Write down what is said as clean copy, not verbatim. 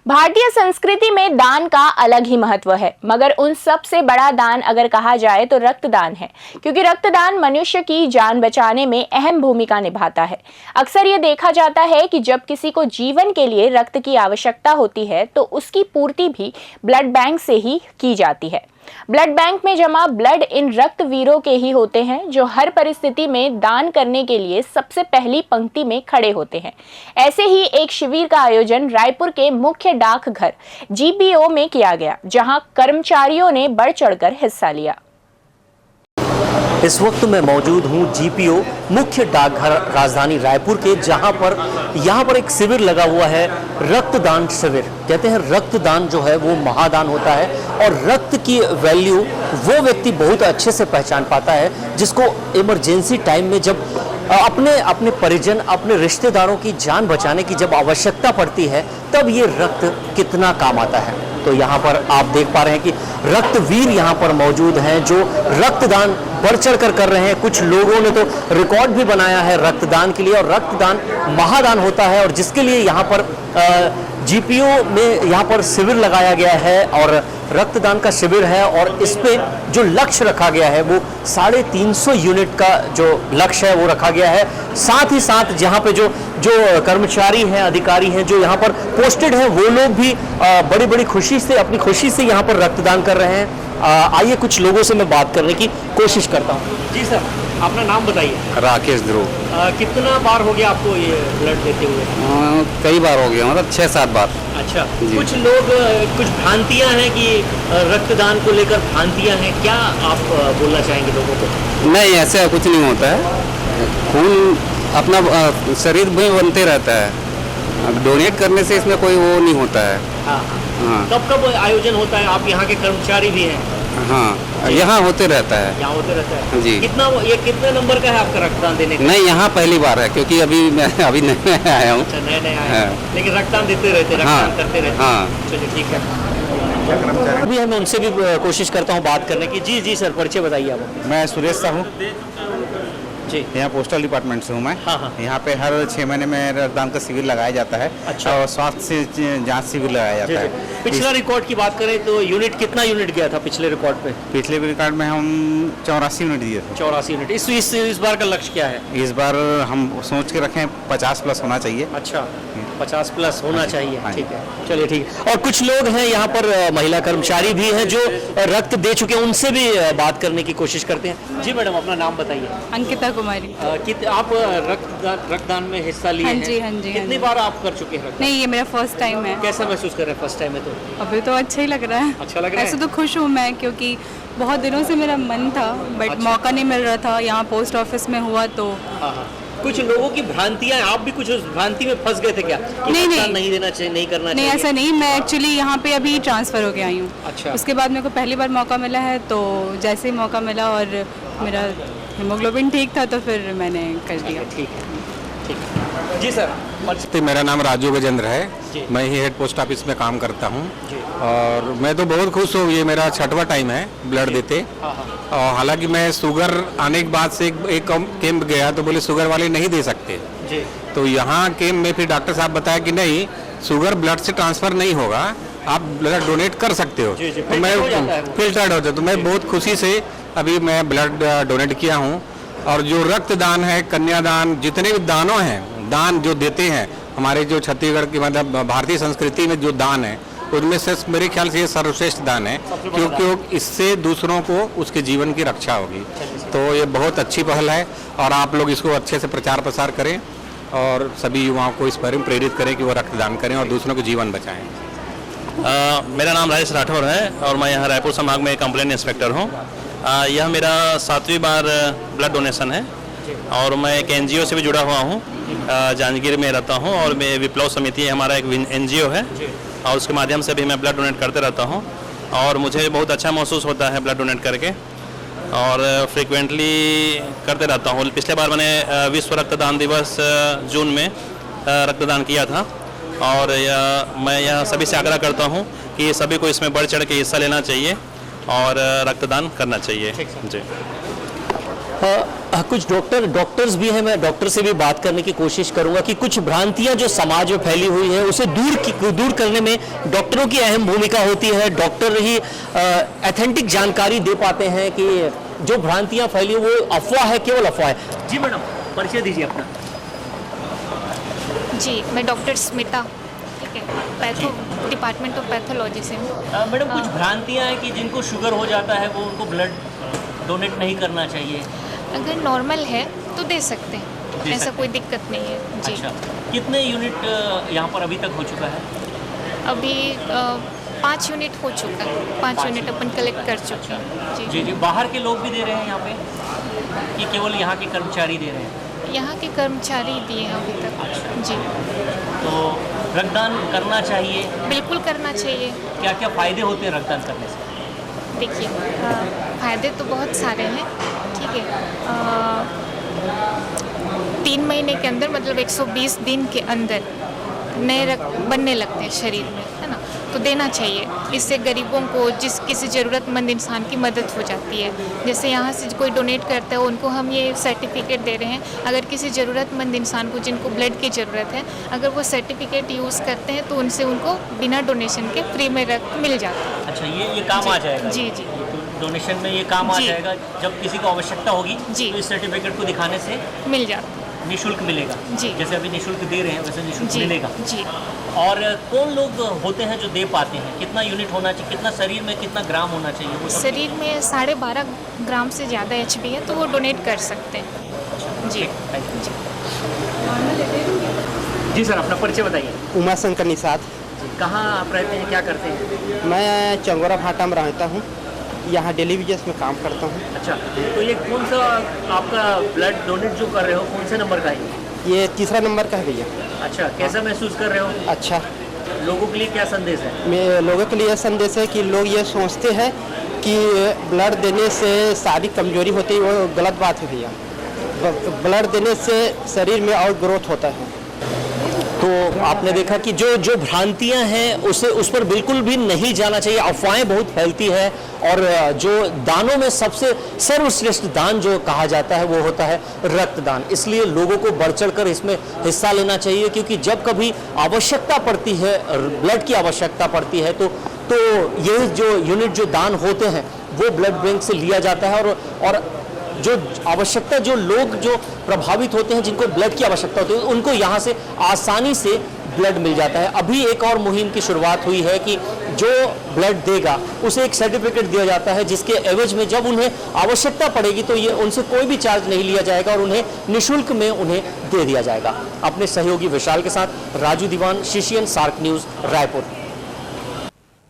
भारतीय संस्कृति में दान का अलग ही महत्व है, मगर उन सब से बड़ा दान अगर कहा जाए तो रक्तदान है, क्योंकि रक्तदान मनुष्य की जान बचाने में अहम भूमिका निभाता है। अक्सर ये देखा जाता है कि जब किसी को जीवन के लिए रक्त की आवश्यकता होती है तो उसकी पूर्ति भी ब्लड बैंक से ही की जाती है। ब्लड बैंक में जमा ब्लड इन रक्तवीरों के ही होते हैं जो हर परिस्थिति में दान करने के लिए सबसे पहली पंक्ति में खड़े होते हैं। ऐसे ही एक शिविर का आयोजन रायपुर के मुख्य डाकघर जीपीओ में किया गया, जहां कर्मचारियों ने बढ़ चढ़कर हिस्सा लिया। इस वक्त मैं मौजूद हूं जीपीओ मुख्य डाकघर राजधानी रायपुर के, जहां पर यहाँ पर एक शिविर लगा हुआ है, रक्तदान शिविर। कहते हैं रक्तदान जो है वो महादान होता है और रक्त की वैल्यू वो व्यक्ति बहुत अच्छे से पहचान पाता है जिसको इमरजेंसी टाइम में जब अपने परिजन, अपने रिश्तेदारों की जान बचाने की जब आवश्यकता पड़ती है तब ये रक्त कितना काम आता है। तो यहाँ पर आप देख पा रहे हैं कि रक्तवीर यहाँ पर मौजूद हैं जो रक्तदान बढ़ चढ़ कर रहे हैं। कुछ लोगों ने तो रिकॉर्ड भी बनाया है रक्तदान के लिए, और रक्तदान महादान होता है और जिसके लिए यहाँ पर जीपीओ में यहाँ पर शिविर लगाया गया है और रक्तदान का शिविर है। और इस पे जो लक्ष्य रखा गया है वो 350 यूनिट का जो लक्ष्य है वो रखा गया है। साथ ही साथ जहाँ पे जो कर्मचारी हैं, अधिकारी हैं जो यहाँ पर पोस्टेड हैं, वो लोग भी बड़ी बड़ी खुशी से, अपनी खुशी से यहाँ पर रक्तदान कर रहे हैं। आइए कुछ लोगों से मैं बात करने की कोशिश करता हूँ। जी सर, अपना नाम बताइए। राकेश ध्रुव। कितना बार हो गया आपको ये ब्लड देते हुए? कई बार हो गया, मतलब 6-7 बार। अच्छा, कुछ लोग, कुछ भ्रांतियां हैं कि रक्तदान को लेकर भ्रांतियां हैं, क्या आप बोलना चाहेंगे लोगों को? नहीं, ऐसा कुछ नहीं होता है। खून अपना शरीर में बनते रहता है, डोनेट करने से इसमें कोई वो नहीं होता है। हाँ। कब कब आयोजन होता है? आप यहाँ के कर्मचारी भी हैं? हाँ, यहाँ होते रहता है। यहाँ होते रहता है जी। ये कितने नंबर का है आपका रक्तदान देने का? नहीं, यहाँ पहली बार है क्योंकि मैं अभी नए आया हूँ। अच्छा, नए आए हैं, लेकिन रक्तदान देते रहते, रक्तदान करते रहते। हाँ, चलिए ठीक है। अभी हम उनसे भी कोशिश करता हूँ बात करने की। जी सर, परिचय बताइए आप। मैं सुरेश साहू जी, यहाँ पोस्टल डिपार्टमेंट से हूँ मैं। हाँ। यहाँ पे हर 6 महीने में रक्तदान का शिविर लगाया जाता है। अच्छा। और स्वास्थ्य से जांच शिविर लगाया जाता है। पिछला रिकॉर्ड की बात करें तो कितना यूनिट गया था पिछले रिकॉर्ड पे? पिछले रिकॉर्ड में हम 84 यूनिट दिए थे। 84 यूनिट। इस बार का लक्ष्य क्या है? इस बार हम सोच के रखें 50 प्लस होना चाहिए। अच्छा, 50 प्लस होना चाहिए। हाँ। ठीक है, चलिए ठीक है। और कुछ लोग हैं यहाँ पर, महिला कर्मचारी भी हैं जो रक्त दे चुके हैं, उनसे भी बात करने की कोशिश करते हैं। जी मैडम, अपना नाम बताइए। अंकिता कुमारी। आप रक्तदान में हिस्सा लिए हैं? हाँ जी। कितनी बार आप कर चुके हैं? नहीं, ये मेरा फर्स्ट टाइम है। कैसा महसूस कर रहे हैं फर्स्ट टाइम में? तो अभी तो अच्छा ही लग रहा है। अच्छा लग रहा है? ऐसे तो खुश हूँ मैं, क्योंकि बहुत दिनों से मेरा मन था बट अच्छा। मौका नहीं मिल रहा था। यहाँ पोस्ट ऑफिस में हुआ तो हाँ। कुछ लोगों की भ्रांतियां, आप भी कुछ उस भ्रांति में फंस गए थे क्या? नहीं देना चाहिए, नहीं करना नहीं, चाहिए? ऐसा नहीं। मैं एक्चुअली यहाँ पे अभी ट्रांसफ़र हो के आई हूँ। अच्छा। उसके बाद मेरे को पहली बार मौका मिला है, तो जैसे ही मौका मिला और मेरा हीमोग्लोबिन ठीक था तो फिर मैंने कर दिया। ठीक है। जी सर। तो मेरा नाम राजू गजेंद्र है, मैं ही हेड पोस्ट ऑफिस में काम करता हूँ और मैं तो बहुत खुश हूँ। ये मेरा 6वां टाइम है ब्लड देते। और हालांकि मैं शुगर आने के बाद से एक कैंप गया तो बोले शुगर वाले नहीं दे सकते जी। तो यहाँ कैंप में फिर डॉक्टर साहब बताया कि नहीं, शुगर ब्लड से ट्रांसफ़र नहीं होगा, आप ब्लड डोनेट कर सकते हो। जी। तो मैं फिल्टर्ड हो जाता, तो मैं बहुत खुशी से अभी मैं ब्लड डोनेट किया हूँ। और जो रक्तदान है, कन्यादान, जितने भी दानों हैं, दान जो देते हैं हमारे जो छत्तीसगढ़ की, मतलब भारतीय संस्कृति में जो दान है उनमें से मेरे ख्याल से ये सर्वश्रेष्ठ दान है, क्योंकि इससे दूसरों को उसके जीवन की रक्षा होगी। तो ये बहुत अच्छी पहल है और आप लोग इसको अच्छे से प्रचार प्रसार करें और सभी युवाओं को इस बारे में प्रेरित करें कि वो रक्तदान करें और दूसरों के जीवन बचाएं। मेरा नाम राजेश राठौर है और मैं यहाँ रायपुर संभाग में कंप्लेंट इंस्पेक्टर हूँ। यह मेरा 7वीं बार ब्लड डोनेशन है और मैं एक एनजीओ से भी जुड़ा हुआ हूँ, जांजगीर में रहता हूँ और मैं विप्लव समिति हमारा एक एनजीओ है और उसके माध्यम से भी मैं ब्लड डोनेट करते रहता हूँ और मुझे बहुत अच्छा महसूस होता है ब्लड डोनेट करके और फ्रिक्वेंटली करते रहता हूँ। पिछले बार मैंने विश्व रक्तदान दिवस जून में रक्तदान किया था और मैं यह सभी से आग्रह करता हूँ कि सभी को इसमें बढ़ चढ़ के हिस्सा लेना चाहिए और रक्तदान करना चाहिए। जी। कुछ डॉक्टर्स भी हैं, मैं डॉक्टर से भी बात करने की कोशिश करूंगा कि कुछ भ्रांतियां जो समाज में फैली हुई है उसे दूर करने में डॉक्टरों की अहम भूमिका होती है। डॉक्टर ही ऑथेंटिक जानकारी दे पाते हैं कि जो भ्रांतियां फैली वो अफवाह है, केवल अफवाह है। जी मैडम, परिचय दीजिए अपना। जी, मैं डॉक्टर स्मिता, ठीक है, पैथो डिपार्टमेंट ऑफ पैथोलॉजी से हूँ। मैडम, कुछ भ्रांतियां हैं कि जिनको शुगर हो जाता है वो उनको ब्लड डोनेट नहीं करना चाहिए। अगर नॉर्मल है तो दे सकते हैं, ऐसा कोई दिक्कत नहीं है। जी। अच्छा, कितने यूनिट यहाँ पर अभी तक हो चुका है? अभी 5 यूनिट हो चुका है, 5 यूनिट अपन कलेक्ट कर चुके हैं। जी जी, बाहर के लोग भी दे रहे हैं यहाँ पे कि केवल यहाँ के कर्मचारी दे रहे हैं? यहाँ के कर्मचारी दिए हैं अभी तक। जी, तो रक्तदान करना चाहिए? बिल्कुल करना चाहिए। क्या क्या फ़ायदे होते हैं रक्तदान करने से? देखिए, फ़ायदे तो बहुत सारे हैं, ठीक है। 3 महीने के अंदर, मतलब 120 दिन के अंदर नए रक्त बनने लगते हैं शरीर में, है ना, तो देना चाहिए। इससे गरीबों को, किसी ज़रूरतमंद इंसान की मदद हो जाती है। जैसे यहाँ से कोई डोनेट करता है उनको हम ये सर्टिफिकेट दे रहे हैं। अगर किसी ज़रूरतमंद इंसान को जिनको ब्लड की ज़रूरत है, अगर वो सर्टिफिकेट यूज़ करते हैं तो उनसे उनको बिना डोनेशन के फ्री में रक्त मिल जाता है। अच्छा, ये काम आ जाएगा? जी जी, डोनेशन में ये काम आ जी। जाएगा। जब किसी को आवश्यकता होगी जी। तो इस सर्टिफिकेट को दिखाने से मिल जाता है। निःशुल्क मिलेगा? जी। जैसे अभी निःशुल्क दे रहे हैं वैसे निःशुल्क जी मिलेगा? जी। और कौन लोग होते हैं जो दे पाते हैं? कितना यूनिट होना चाहिए? कितना शरीर में कितना ग्राम होना चाहिए? वो सब? शरीर में 12.5 ग्राम से ज़्यादा HB है तो वो डोनेट कर सकते हैं। जी जी। जी सर, अपना परिचय बताइए। उमा शंकर निषाद। कहाँ आप रहते हैं, क्या करते हैं? मैं चंगोरा भाटा में रहता हूँ, यहाँ डेली बेसिस में काम करता हूँ। अच्छा, तो ये कौन सा आपका ब्लड डोनेट जो कर रहे हो, कौन से नंबर का है? ये 3रा नंबर का है भैया। अच्छा, कैसा महसूस कर रहे हो? अच्छा, लोगों के लिए क्या संदेश है? मैं लोगों के लिए संदेश है कि लोग ये सोचते हैं कि ब्लड देने से सारी कमजोरी होती है, वो गलत बात है भैया। ब्लड देने से शरीर में और ग्रोथ होता है। तो आपने देखा कि जो भ्रांतियां हैं उस पर बिल्कुल भी नहीं जाना चाहिए। अफवाहें बहुत फैलती है और जो दानों में सबसे सर्वश्रेष्ठ दान जो कहा जाता है वो होता है रक्तदान। इसलिए लोगों को बढ़ चढ़कर इसमें हिस्सा लेना चाहिए, क्योंकि जब कभी आवश्यकता पड़ती है, ब्लड की आवश्यकता पड़ती है, तो ये जो यूनिट जो दान होते हैं वो ब्लड बैंक से लिया जाता है और जो आवश्यकता, जो लोग जो प्रभावित होते हैं, जिनको ब्लड की आवश्यकता होती है, उनको यहाँ से आसानी से ब्लड मिल जाता है। अभी एक और मुहिम की शुरुआत हुई है कि जो ब्लड देगा उसे एक सर्टिफिकेट दिया जाता है, जिसके एवज में जब उन्हें आवश्यकता पड़ेगी तो ये उनसे कोई भी चार्ज नहीं लिया जाएगा और उन्हें निःशुल्क में उन्हें दे दिया जाएगा। अपने सहयोगी विशाल के साथ राजू दीवान, CCN सार्क न्यूज़, रायपुर।